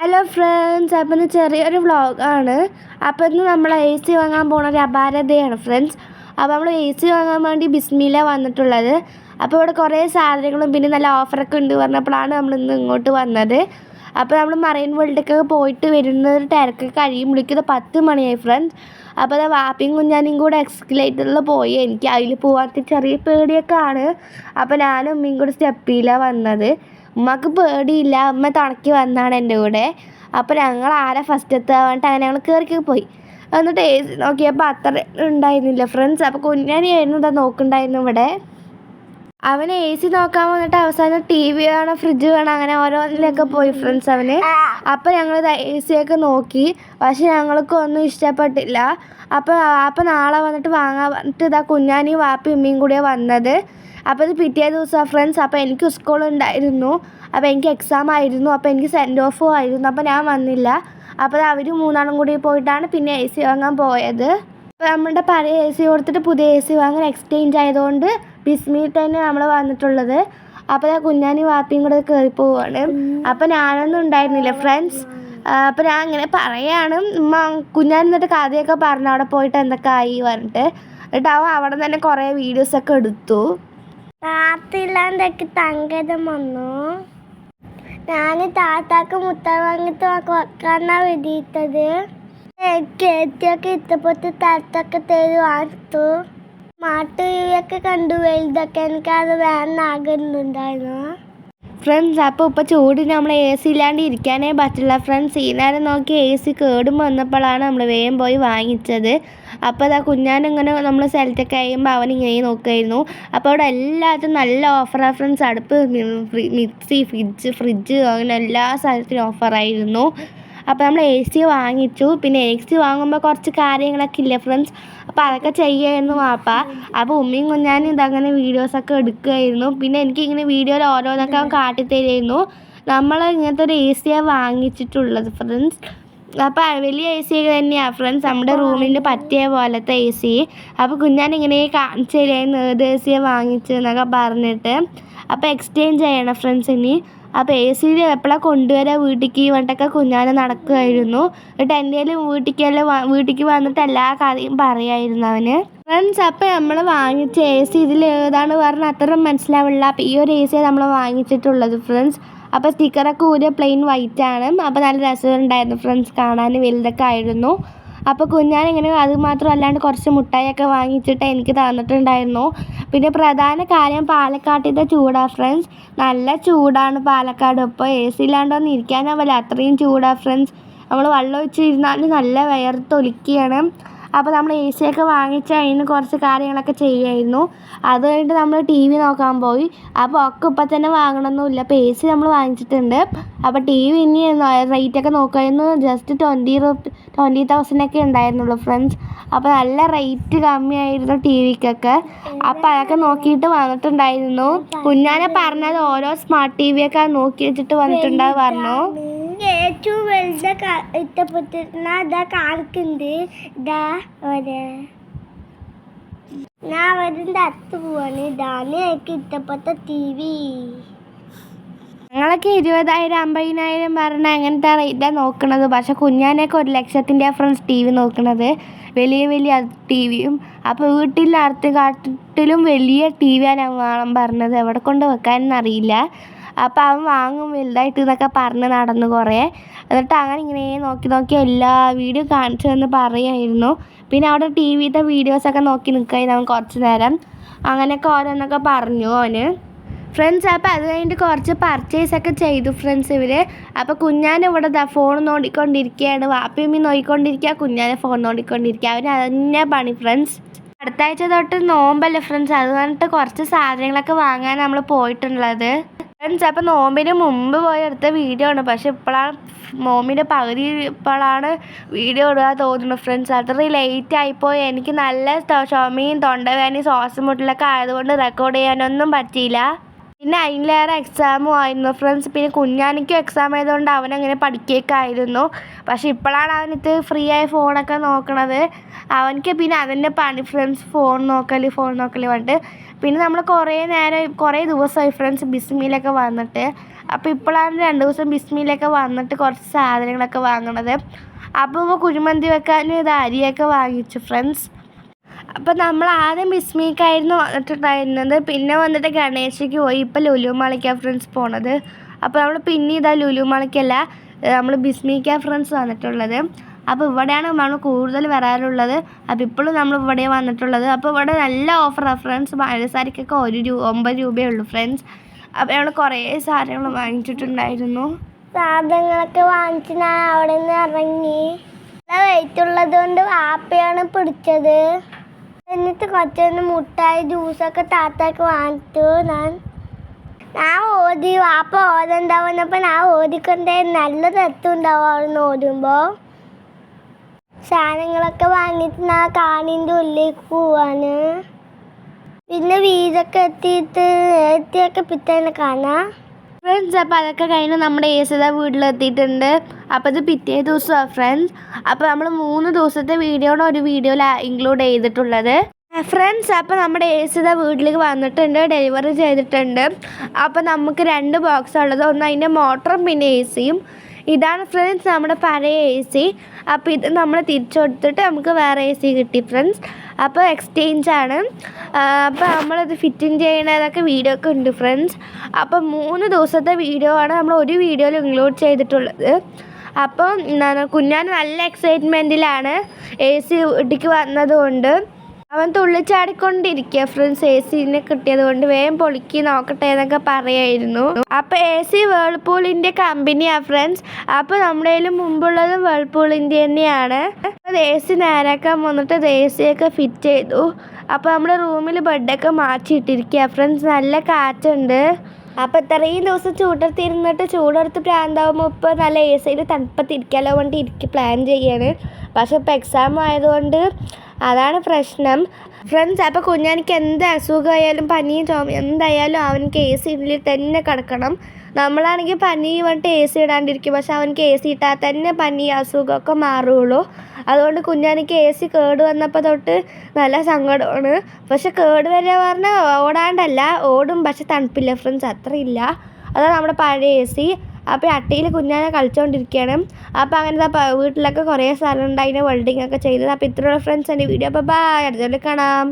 Hello friends, അപ്പം ഇന്ന് ചെറിയൊരു വ്ളോഗാണ്. അപ്പോൾ ഇന്ന് നമ്മൾ AC വാങ്ങാൻ പോകുന്ന ഒരു അപാരതയാണ് ഫ്രണ്ട്സ്. അപ്പോൾ നമ്മൾ AC വാങ്ങാൻ വേണ്ടി ബിസ്മില വന്നിട്ടുള്ളത്. അപ്പോൾ ഇവിടെ കുറേ സാധനങ്ങളും പിന്നെ നല്ല ഓഫറൊക്കെ ഉണ്ട് പറഞ്ഞപ്പോഴാണ് നമ്മളിന്ന് ഇങ്ങോട്ട് വന്നത്. അപ്പോൾ നമ്മൾ മറൈൻ വേൾഡൊക്കെ പോയിട്ട് വരുന്ന ഒരു തിരക്ക് കഴിയുമ്പോഴേക്കും 10 മണിയായി ഫ്രണ്ട്സ്. അപ്പോൾ അത് വാപ്പിയും കുഞ്ഞാനും കൂടെ എക്സ്കലേറ്ററിൽ പോയി. എനിക്ക് അതിൽ പോകാത്ത ചെറിയ പേടിയൊക്കെ ആണ്. അപ്പോൾ ഞാനും ഉമ്മയും കൂടെ സ്റ്റെപ്പിലാണ് വന്നത്. ഉമ്മക്ക് പേടിയില്ല, ഉമ്മ തുണക്കി വന്നാണ് എൻ്റെ കൂടെ. അപ്പോൾ ഞങ്ങൾ ആരെ ഫസ്റ്റ് എത്തുക പറഞ്ഞിട്ട് അങ്ങനെ ഞങ്ങൾ കയറി പോയി. എന്നിട്ട് AC നോക്കിയപ്പോൾ അത്ര ഉണ്ടായിരുന്നില്ല ഫ്രണ്ട്സ്. അപ്പോൾ കുഞ്ഞാനിയായിരുന്നു ഇതാ നോക്കുന്നുണ്ടായിരുന്നു ഇവിടെ. അവന് AC നോക്കാൻ വന്നിട്ട് അവസാനം TV വേണം, ഫ്രിഡ്ജ് വേണം, അങ്ങനെ ഓരോന്നിലൊക്കെ പോയി ഫ്രണ്ട്സ് അവന്. അപ്പോൾ ഞങ്ങൾ AC ഒക്കെ നോക്കി, പക്ഷെ ഞങ്ങൾക്കൊന്നും ഇഷ്ടപ്പെട്ടില്ല. അപ്പോൾ നാളെ വന്നിട്ട് വാങ്ങാൻ പറഞ്ഞിട്ട് ഇതാ കുഞ്ഞാനിയും വാപ്പയും ഉമ്മയും കൂടിയാണ് വന്നത്. അപ്പോൾ ഇത് പിറ്റേ ദിവസമാണ് ഫ്രണ്ട്സ്. അപ്പോൾ എനിക്ക് സ്കൂളുണ്ടായിരുന്നു, അപ്പോൾ എനിക്ക് എക്സാം ആയിരുന്നു, അപ്പോൾ എനിക്ക് സെൻഡ് ഓഫും ആയിരുന്നു, അപ്പോൾ ഞാൻ വന്നില്ല. അപ്പോൾ അവർ മൂന്നാളും കൂടി പോയിട്ടാണ് പിന്നെ AC വാങ്ങാൻ പോയത്. അപ്പോൾ നമ്മുടെ പഴയ AC കൊടുത്തിട്ട് പുതിയ AC വാങ്ങാൻ എക്സ്ചേഞ്ച് ആയതുകൊണ്ട് ബിസ്മിയിൽ തന്നെ നമ്മൾ വന്നിട്ടുള്ളത്. അപ്പോൾ കുഞ്ഞാനും വാപ്പിയും കൂടെ കയറി പോവുകയാണ്. അപ്പോൾ ഞാനൊന്നും ഉണ്ടായിരുന്നില്ല ഫ്രണ്ട്സ്. അപ്പോൾ ഞാൻ ഇങ്ങനെ പറയാണ്, കുഞ്ഞാൻ എന്നിട്ട് കഥയൊക്കെ പറഞ്ഞു അവിടെ പോയിട്ട് എന്തൊക്കെ ആയി പറഞ്ഞിട്ട്. എന്നിട്ട് അവൻ അവിടെ തന്നെ കുറേ വീഡിയോസൊക്കെ എടുത്തു. താത്തില്ലാണ്ടൊക്കെ തങ്കതം വന്നു. ഞാൻ താത്താക്ക് മുട്ടായി വാങ്ങിട്ട് വെക്കാനാ വേണ്ടിയിട്ടത്. കേറ്റിയൊക്കെ ഇഷ്ടപ്പെട്ട് താത്തൊക്കെ തേടി വാങ്ങിച്ചു. മാട്ടുകയൊക്കെ കണ്ടു വലുതൊക്കെ എനിക്കത് വേണമെന്നാകുന്നുണ്ടായിരുന്നു ഫ്രണ്ട്സ്. അപ്പോൾ ഇപ്പോൾ ചൂടിന് നമ്മൾ AC ഇല്ലാണ്ട് ഇരിക്കാനേ പറ്റില്ല ഫ്രണ്ട്സ്. ഈ നേരം നോക്കി AC കേടും വന്നപ്പോഴാണ് നമ്മൾ വേഗം പോയി വാങ്ങിച്ചത്. അപ്പോൾ അതാ കുഞ്ഞാനിങ്ങനെ നമ്മൾ സ്ഥലത്തൊക്കെ കഴിയുമ്പോൾ അവനിങ്ങനെ നോക്കുമായിരുന്നു. അപ്പോൾ അവിടെ എല്ലാത്തിനും നല്ല ഓഫറാണ് ഫ്രണ്ട്സ്. അടുപ്പ്, മിക്സി, ഫ്രിഡ്ജ് അങ്ങനെ എല്ലാ സ്ഥലത്തിനും ഓഫറായിരുന്നു. അപ്പോൾ നമ്മൾ AC വാങ്ങിച്ചു. പിന്നെ AC വാങ്ങുമ്പോൾ കുറച്ച് കാര്യങ്ങളൊക്കെ ഇല്ലേ ഫ്രണ്ട്സ്, അപ്പോൾ അതൊക്കെ ചെയ്യുമായിരുന്നു വാപ്പ. അപ്പോൾ ഉമ്മയും കുഞ്ഞാനും ഇതങ്ങനെ വീഡിയോസൊക്കെ എടുക്കുമായിരുന്നു. പിന്നെ എനിക്കിങ്ങനെ വീഡിയോയിൽ ഓരോന്നൊക്കെ അവൻ കാട്ടിത്തരുമായിരുന്നു. നമ്മൾ ഇങ്ങനത്തെ ഒരു AC വാങ്ങിച്ചിട്ടുള്ളത് ഫ്രണ്ട്സ്. അപ്പോൾ വലിയ AC തന്നെയാണ് ഫ്രണ്ട്സ്, നമ്മുടെ റൂമിന് പറ്റിയ പോലത്തെ AC. അപ്പോൾ കുഞ്ഞാനിങ്ങനെ കാണിച്ചു തരുമായിരുന്നു ഏത് AC വാങ്ങിച്ചതെന്നൊക്കെ പറഞ്ഞിട്ട്. അപ്പോൾ എക്സ്ചേഞ്ച് ചെയ്യണം ഫ്രണ്ട്സ് ഇനി. അപ്പോൾ AC എപ്പോഴാണ് കൊണ്ടുവരാൻ വീട്ടിലേക്ക് പറഞ്ഞിട്ടൊക്കെ കുഞ്ഞാനെ നടക്കുമായിരുന്നു. എന്നിട്ട് എൻ്റെ വീട്ടിലേക്ക് വന്നിട്ട് എല്ലാ കഥയും പറയായിരുന്നു അവന് ഫ്രണ്ട്സ്. അപ്പോൾ നമ്മൾ വാങ്ങിച്ച AC ഇതിൽ ഏതാണ് പറഞ്ഞാൽ അത്ര മനസ്സിലാവില്ല. അപ്പോൾ ഈ ഒരു AC നമ്മൾ വാങ്ങിച്ചിട്ടുള്ളത് ഫ്രണ്ട്സ്. അപ്പോൾ സ്റ്റിക്കറൊക്കെ ഊരിയ പ്ലെയിൻ വൈറ്റ് ആണ്. അപ്പോൾ നല്ല രസമുണ്ടായിരുന്നു ഫ്രണ്ട്സ്, കാണാൻ വലുതൊക്കെ ആയിരുന്നു. അപ്പോൾ കുഞ്ഞാനിങ്ങനെ അത് മാത്രമല്ലാണ്ട് കുറച്ച് മുട്ടായിയൊക്കെ വാങ്ങിച്ചിട്ട് എനിക്ക് തന്നിട്ടുണ്ടായിരുന്നു. പിന്നെ പ്രധാന കാര്യം പാലക്കാട്ടിലത്തെ ചൂടാണ് ഫ്രണ്ട്സ്. നല്ല ചൂടാണ് പാലക്കാട്. ഇപ്പോൾ AC ഇല്ലാണ്ടൊന്നും ഇരിക്കാനാവില്ല, അത്രയും ചൂടാണ് ഫ്രണ്ട്സ്. നമ്മൾ വെള്ളം ഒഴിച്ചിരുന്നാലും നല്ല വിയർത്തൊലിക്കുകയാണ്. അപ്പോൾ നമ്മൾ AC ഒക്കെ വാങ്ങിച്ച് അതിന് കുറച്ച് കാര്യങ്ങളൊക്കെ ചെയ്യുമായിരുന്നു. അത് കഴിഞ്ഞിട്ട് നമ്മൾ TV നോക്കാൻ പോയി. അപ്പോൾ ഒക്കെ ഇപ്പം തന്നെ വാങ്ങണമെന്നില്ല, അപ്പോൾ AC നമ്മൾ വാങ്ങിച്ചിട്ടുണ്ട്. അപ്പോൾ TV ഇനി റേറ്റൊക്കെ നോക്കുമായിരുന്നു. ജസ്റ്റ് 20,000 ഉണ്ടായിരുന്നുള്ളൂ ഫ്രണ്ട്സ്. അപ്പോൾ നല്ല റേറ്റ് കമ്മിയായിരുന്നു TVക്കൊക്കെ. അപ്പോൾ അതൊക്കെ നോക്കിയിട്ട് വന്നിട്ടുണ്ടായിരുന്നു. കുഞ്ഞാനെ പറഞ്ഞത് ഓരോ സ്മാർട്ട് TV ഒക്കെ നോക്കി വെച്ചിട്ട് വന്നിട്ടുണ്ടാവും പറഞ്ഞു. ഏറ്റവും വലുത് ഇഷ്ടപ്പെട്ടിരുന്ന ഇതാ കാണിക്കുന്നുണ്ട്. ഇതാ ഞാൻ അവരുടെ അടുത്ത് പോവാണ്. ഇതാണ് എനിക്ക് ഇഷ്ടപ്പെട്ട TV. ഞങ്ങളൊക്കെ 20,000 50,000 പറഞ്ഞ അങ്ങനത്തെ റേറ്റാണ് നോക്കണത്. പക്ഷെ കുഞ്ഞാനൊക്കെ 1,00,000 ഫ്രണ്ട്സ് TV നോക്കണത്, വലിയ TVയും. അപ്പോൾ വീട്ടിൽ അടുത്തുകാട്ടിലും വലിയ TV ആണ് വേണം പറഞ്ഞത്. എവിടെ കൊണ്ട് വെക്കാനൊന്നും അറിയില്ല. അപ്പോൾ അവൻ വാങ്ങും വലുതായിട്ട് എന്നൊക്കെ പറഞ്ഞ് നടന്നു കുറേ. എന്നിട്ട് അങ്ങനെ ഇങ്ങനെ നോക്കി എല്ലാ വീഡിയോ കാണിച്ചു തന്ന് പറയുമായിരുന്നു. പിന്നെ അവിടെ TVത്തെ വീഡിയോസൊക്കെ നോക്കി നിൽക്കുകയായിരുന്നു അവൻ കുറച്ച് നേരം. അങ്ങനെയൊക്കെ ഓരോന്നൊക്കെ പറഞ്ഞു അവന് ഫ്രണ്ട്സ്. അപ്പോൾ അത് കഴിഞ്ഞിട്ട് കുറച്ച് പർച്ചേസൊക്കെ ചെയ്തു ഫ്രണ്ട്സ് ഇവർ. അപ്പോൾ കുഞ്ഞാൻ ഇവിടെ ഫോൺ നോക്കിക്കൊണ്ടിരിക്കുകയാണ്, വാപ്പിയമ്മി നോക്കിക്കൊണ്ടിരിക്കുക, കുഞ്ഞാനെ ഫോൺ നോക്കിക്കൊണ്ടിരിക്കുക. അവന് അതന്നെ പണി ഫ്രണ്ട്സ്. അടുത്ത ആഴ്ച തൊട്ട് നോമ്പല്ലേ ഫ്രണ്ട്സ്, അത് പറഞ്ഞിട്ട് കുറച്ച് സാധനങ്ങളൊക്കെ വാങ്ങാൻ നമ്മൾ പോയിട്ടുള്ളത് ഫ്രണ്ട്സ്. അപ്പോൾ നോമ്പിന് മുമ്പ് പോയി എടുത്ത വീഡിയോ ആണ്, പക്ഷെ ഇപ്പോഴാണ് നോമ്പിൻ്റെ പകുതി ഇപ്പോഴാണ് വീഡിയോ ഇടുക തോന്നുന്നു ഫ്രണ്ട്സ്. അത്രയും ലേറ്റ് ആയിപ്പോയി. എനിക്ക് നല്ല ചുമയും തൊണ്ടവേദനയും ശ്വാസം മുട്ടലൊക്കെ ആയതുകൊണ്ട് റെക്കോർഡ് ചെയ്യാനൊന്നും പറ്റിയില്ല. പിന്നെ അതിലേറെ എക്സാമും ആയിരുന്നു ഫ്രണ്ട്സ്. പിന്നെ കുഞ്ഞാനിക്കും എക്സാം ആയതുകൊണ്ട് അവനങ്ങനെ പഠിക്കുകയൊക്കെ ആയിരുന്നു. പക്ഷെ ഇപ്പോഴാണ് അവനിത് ഫ്രീ ആയ ഫോണൊക്കെ നോക്കണത്. അവനക്ക് പിന്നെ അതിൻ്റെ പണി ഫ്രണ്ട്സ്, ഫോൺ നോക്കൽ പറഞ്ഞിട്ട്. പിന്നെ നമ്മൾ കുറേ ദിവസമായി ഫ്രണ്ട്സ് ബിസ്മിയിലൊക്കെ വന്നിട്ട്. അപ്പോൾ ഇപ്പോഴാണ് 2 ദിവസം ബിസ്മിയിലൊക്കെ വന്നിട്ട് കുറച്ച് സാധനങ്ങളൊക്കെ വാങ്ങണത്. അപ്പോൾ കുഴിമന്തി വെക്കാൻ ഇത് അരിയൊക്കെ വാങ്ങിച്ചു ഫ്രണ്ട്സ്. അപ്പോൾ നമ്മൾ ആദ്യം ബിസ്മിക്കായിരുന്നു വന്നിട്ടുണ്ടായിരുന്നത്. പിന്നെ വന്നിട്ട് ഗണേശയ്ക്ക് പോയി. ഇപ്പോൾ ലുലു മാളിക്കാണ് ഫ്രണ്ട്സ് പോണത്. അപ്പോൾ നമ്മൾ പിന്നെ ഇതാ ലുലു മാളിക്കല്ല, നമ്മൾ ബിസ്മിക്കാണ് ഫ്രണ്ട്സ് വന്നിട്ടുള്ളത്. അപ്പോൾ ഇവിടെയാണ് നമ്മൾ കൂടുതൽ വരാറുള്ളത്. അപ്പോൾ ഇപ്പോഴും നമ്മൾ ഇവിടെ വന്നിട്ടുള്ളത്. അപ്പോൾ ഇവിടെ നല്ല ഓഫറാണ് ഫ്രണ്ട്സ്. പഞ്ചസാരക്കൊക്കെ 9 രൂപയേ ഉള്ളൂ ഫ്രണ്ട്സ്. അപ്പോൾ ഞങ്ങൾ കുറേ സാധനങ്ങൾ വാങ്ങിച്ചിട്ടുണ്ടായിരുന്നു. സാധനങ്ങളൊക്കെ വാങ്ങിച്ച് ഞാൻ അവിടെ നിന്ന് ഇറങ്ങി. നല്ല വെയിറ്റ് ഉള്ളത് കൊണ്ട് വാപ്പയാണ് പിടിച്ചത്. എന്നിട്ട് കുറച്ചൊന്ന് മുട്ടായി ജ്യൂസൊക്കെ താത്താക്ക് വാങ്ങിച്ചു. ഞാൻ ഓതി, വാപ്പ ഓതുണ്ടാവുന്നപ്പോൾ ഞാൻ ഓതിക്കൊണ്ടേ നല്ല രസമുണ്ടാവും അവിടെ നിന്ന് ഓടുമ്പോൾ. സാധനങ്ങളൊക്കെ വാങ്ങിയിട്ട് ഞാൻ കാണിൻ്റെ ഉള്ളിലേക്ക് പോവാണ്. പിന്നെ വീടൊക്കെ എത്തിയൊക്കെ പിറ്റേന്ന് കാണാം ഫ്രണ്ട്സ്. അപ്പോൾ അതൊക്കെ കഴിഞ്ഞ് നമ്മുടെ ഏസിത വീട്ടിലെത്തിയിട്ടുണ്ട്. അപ്പോൾ ഇത് പിറ്റേ ദിവസമാണ് ഫ്രണ്ട്സ്. അപ്പോൾ നമ്മൾ 3 ദിവസത്തെ വീഡിയോയാണ് ഒരു വീഡിയോയിൽ ഇൻക്ലൂഡ് ചെയ്തിട്ടുള്ളത് ഫ്രണ്ട്സ്. അപ്പോൾ നമ്മുടെ ഏസിത വീട്ടിലേക്ക് വന്നിട്ടുണ്ട്, ഡെലിവറി ചെയ്തിട്ടുണ്ട്. അപ്പോൾ നമുക്ക് 2 ബോക്സ് ഉള്ളത്. ഒന്ന് അതിൻ്റെ മോട്ടറും പിന്നെ AC-യും. ഇതാണ് ഫ്രണ്ട്സ് നമ്മുടെ പഴയ AC. അപ്പോൾ ഇത് നമ്മൾ തിരിച്ചു കൊടുത്തിട്ട് നമുക്ക് വേറെ AC കിട്ടി ഫ്രണ്ട്സ്. അപ്പോൾ എക്സ്ചേഞ്ചാണ്. അപ്പോൾ നമ്മളിത് ഫിറ്റിങ് ചെയ്യണതൊക്കെ വീഡിയോ ഒക്കെ ഉണ്ട് ഫ്രണ്ട്സ്. അപ്പോൾ 3 ദിവസത്തെ വീഡിയോ ആണ് നമ്മൾ ഒരു വീഡിയോയിൽ ഇൻക്ലൂഡ് ചെയ്തിട്ടുള്ളത്. അപ്പം കുഞ്ഞാൻ നല്ല എക്സൈറ്റ്മെൻറ്റിലാണ് AC വീട്ടിലേക്ക് വന്നതുകൊണ്ട്. അവൻ തുള്ളിച്ചാടിക്കൊണ്ടിരിക്കുക ഫ്രണ്ട്സ്. AC-നെ കിട്ടിയത് കൊണ്ട് വേഗം പൊളിക്ക് നോക്കട്ടെ എന്നൊക്കെ പറയായിരുന്നു. അപ്പോൾ AC വേൾപൂളിൻ്റെ കമ്പനിയാണ് ഫ്രണ്ട്സ്. അപ്പോൾ നമ്മുടെ കയ്യിൽ മുമ്പുള്ളത് വേൾപൂളിൻ്റെ തന്നെയാണ്. അപ്പോൾ AC നേരാക്കാൻ വന്നിട്ട് AC-യൊക്കെ ഫിറ്റ് ചെയ്തു. അപ്പോൾ നമ്മുടെ റൂമിൽ ബെഡൊക്കെ മാറ്റിയിട്ടിരിക്കുക ഫ്രണ്ട്സ്. നല്ല കാറ്റുണ്ട്. അപ്പോൾ ഇത്രയും ദിവസം ചൂടത്തിരുന്നിട്ട് ചൂടെടുത്ത് പ്രാന്താവുമ്പോൾ ഇപ്പോൾ നല്ല AC-യിൽ തണുപ്പത്തിരിക്കാലോ കൊണ്ട് പ്ലാൻ ചെയ്യാണ്. പക്ഷെ ഇപ്പോൾ എക്സാം ആയതുകൊണ്ട് അതാണ് പ്രശ്നം ഫ്രണ്ട്സ്. അപ്പോൾ കുഞ്ഞാനിക്ക് എന്ത് അസുഖമായാലും പനിയും ചുമ എന്തായാലും അവനക്ക് AC-യിൽ തന്നെ കിടക്കണം. നമ്മളാണെങ്കിൽ പനി പറഞ്ഞിട്ട് AC ഇടാണ്ടിരിക്കും. പക്ഷെ അവനക്ക് AC ഇട്ടാൽ തന്നെ പനി അസുഖമൊക്കെ മാറുള്ളൂ. അതുകൊണ്ട് കുഞ്ഞാനിക്ക് AC കേട് വന്നപ്പോൾ തൊട്ട് നല്ല സങ്കടമാണ്. പക്ഷെ കേട് വരിക പറഞ്ഞാൽ ഓടാണ്ടല്ല, ഓടും പക്ഷെ തണുപ്പില്ല ഫ്രണ്ട്സ്, അത്രയില്ല. അതാണ് നമ്മുടെ പഴയ AC. അപ്പോൾ അട്ടയിൽ കുഞ്ഞാനെ കളിച്ചുകൊണ്ടിരിക്കുകയാണ്. അപ്പോൾ അങ്ങനത്തെ വീട്ടിലൊക്കെ കുറേ സ്ഥലം ഉണ്ട് അതിനെ വെൽഡിങ് ഒക്കെ ചെയ്തത്. അപ്പോൾ ഇത്രയുള്ള ഫ്രണ്ട്സ് എൻ്റെ വീഡിയോ. അപ്പോൾ ബൈ, അടുത്ത കാണാം.